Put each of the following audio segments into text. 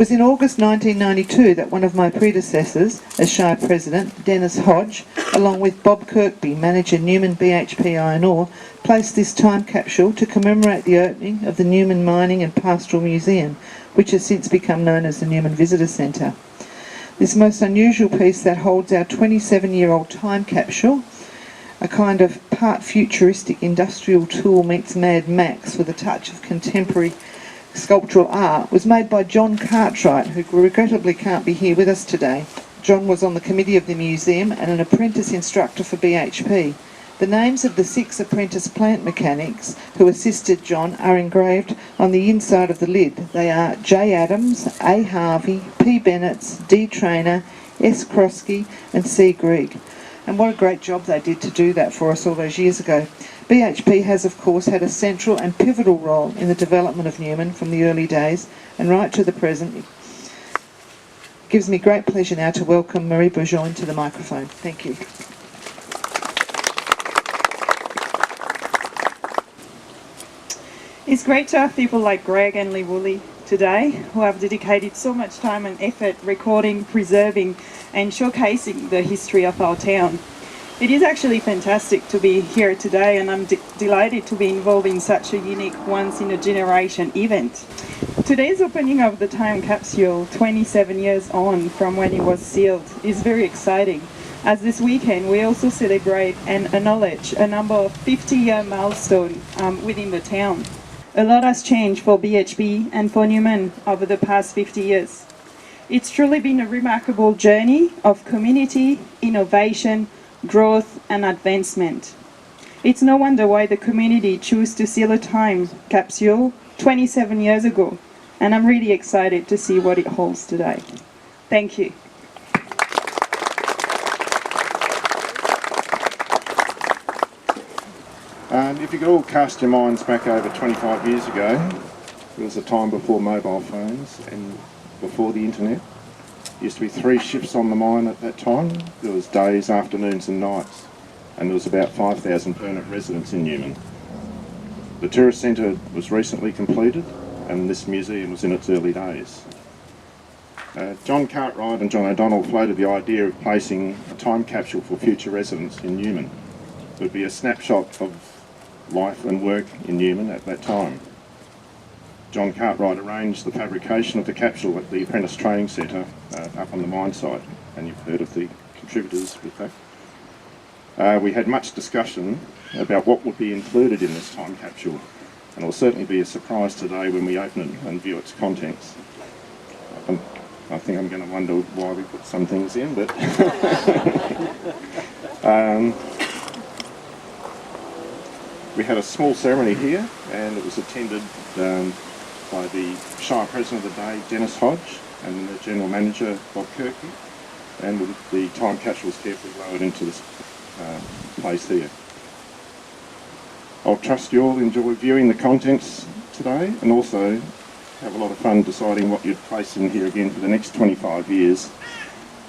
It was in August 1992 that one of my predecessors as Shire President, Dennis Hodge, along with Bob Kirkby, manager Newman BHP Iron Ore, placed this time capsule to commemorate the opening of the Newman Mining and Pastoral Museum, which has since become known as the Newman Visitor Centre. This most unusual piece that holds our 27-year-old time capsule, a kind of part futuristic industrial tool meets Mad Max with a touch of contemporary sculptural art, was made by John Cartwright, who regrettably can't be here with us today. John was on the committee of the museum and an apprentice instructor for BHP. The names of the 6 apprentice plant mechanics who assisted John are engraved on the inside of the lid. They are J. Adams, A. Harvey, P. Bennetts, D. Trainer, S. Krosky and C. Grieg. And what a great job they did to do that for us all those years ago. BHP has, of course, had a central and pivotal role in the development of Newman from the early days and right to the present. It gives me great pleasure now to welcome Marie Bourgeois to the microphone. Thank you. It's great to have people like Greg and Lee Woolley today who have dedicated so much time and effort recording, preserving and showcasing the history of our town. It is actually fantastic to be here today, and I'm delighted to be involved in such a unique once-in-a-generation event. Today's opening of the time capsule, 27 years on from when it was sealed, is very exciting, as this weekend we also celebrate and acknowledge a number of 50-year milestones within the town. A lot has changed for BHP and for Newman over the past 50 years. It's truly been a remarkable journey of community, innovation, growth and advancement. It's no wonder why the community chose to seal a time capsule 27 years ago, and I'm really excited to see what it holds today. Thank you. If you could all cast your minds back over 25 years ago, it was a time before mobile phones and before the internet. There used to be 3 shifts on the mine at that time. There was days, afternoons and nights, and there was about 5,000 permanent residents in Newman. The tourist centre was recently completed and this museum was in its early days. John Cartwright and John O'Donnell floated the idea of placing a time capsule for future residents in Newman. It would be a snapshot of life and work in Newman at that time. John Cartwright arranged the fabrication of the capsule at the Apprentice Training Centre up on the mine site, and you've heard of the contributors with that. We had much discussion about what would be included in this time capsule, and it will certainly be a surprise today when we open it and view its contents. I think I'm going to wonder why we put some things in, but we had a small ceremony here, and it was attended by the Shire President of the day, Dennis Hodge, and the General Manager, Bob Kirkby, and the time capsule was carefully lowered into this place here. I'll trust you all enjoy viewing the contents today, and also have a lot of fun deciding what you'd place in here again for the next 25 years.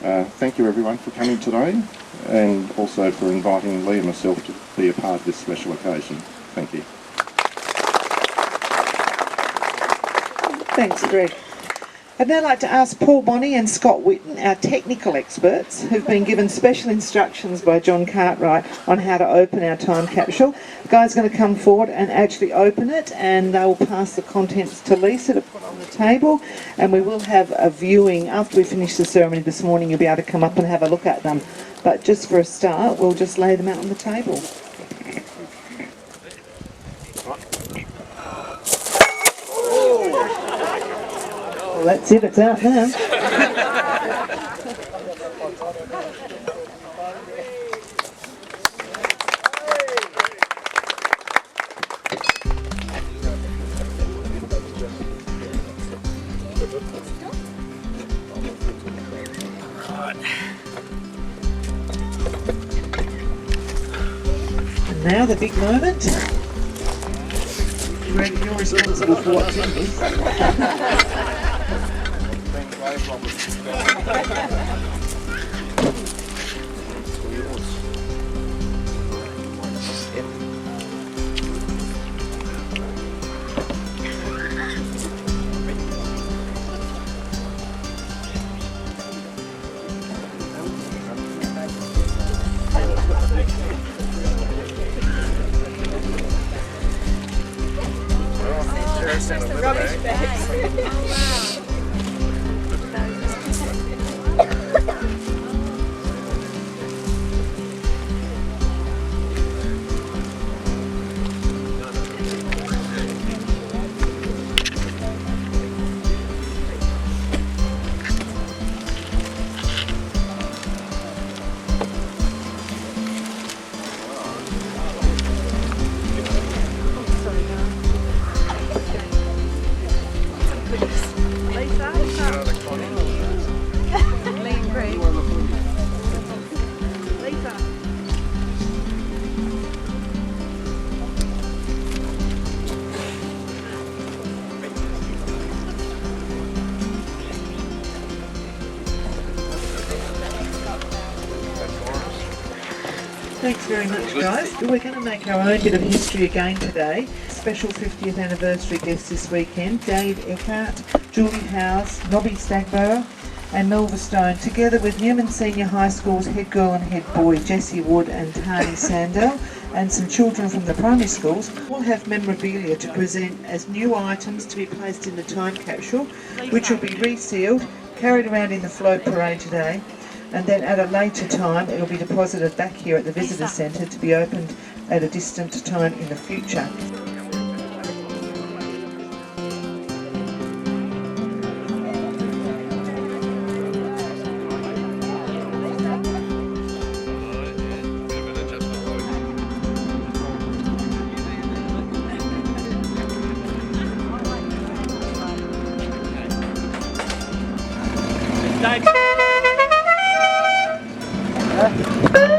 Thank you everyone for coming today, and also for inviting Lee and myself to be a part of this special occasion. Thank you. Thanks, Greg. I'd now like to ask Paul Bonney and Scott Whitten, our technical experts, who've been given special instructions by John Cartwright on how to open our time capsule. The guy's going to come forward and actually open it, and they will pass the contents to Lisa to put on the table, and we will have a viewing after we finish the ceremony this morning. You'll be able to come up and have a look at them, but just for a start we'll just lay them out on the table. Well, that's it, it's out now. And now the big moment. Greg, you're responsible for what's in this. rubbish bags. Thanks very much, guys. We're going to make our own bit of history again today. Special 50th anniversary guests this weekend, Dave Eckhart, Julie Howes, Nobby Stagborough and Melva Stone, together with Newman Senior High School's head girl and head boy, Jessie Wood and Tani Sandell, and some children from the primary schools, will have memorabilia to present as new items to be placed in the time capsule, which will be resealed, carried around in the float parade today, and then at a later time it will be deposited back here at the Visitor Centre to be opened at a distant time in the future. Dave.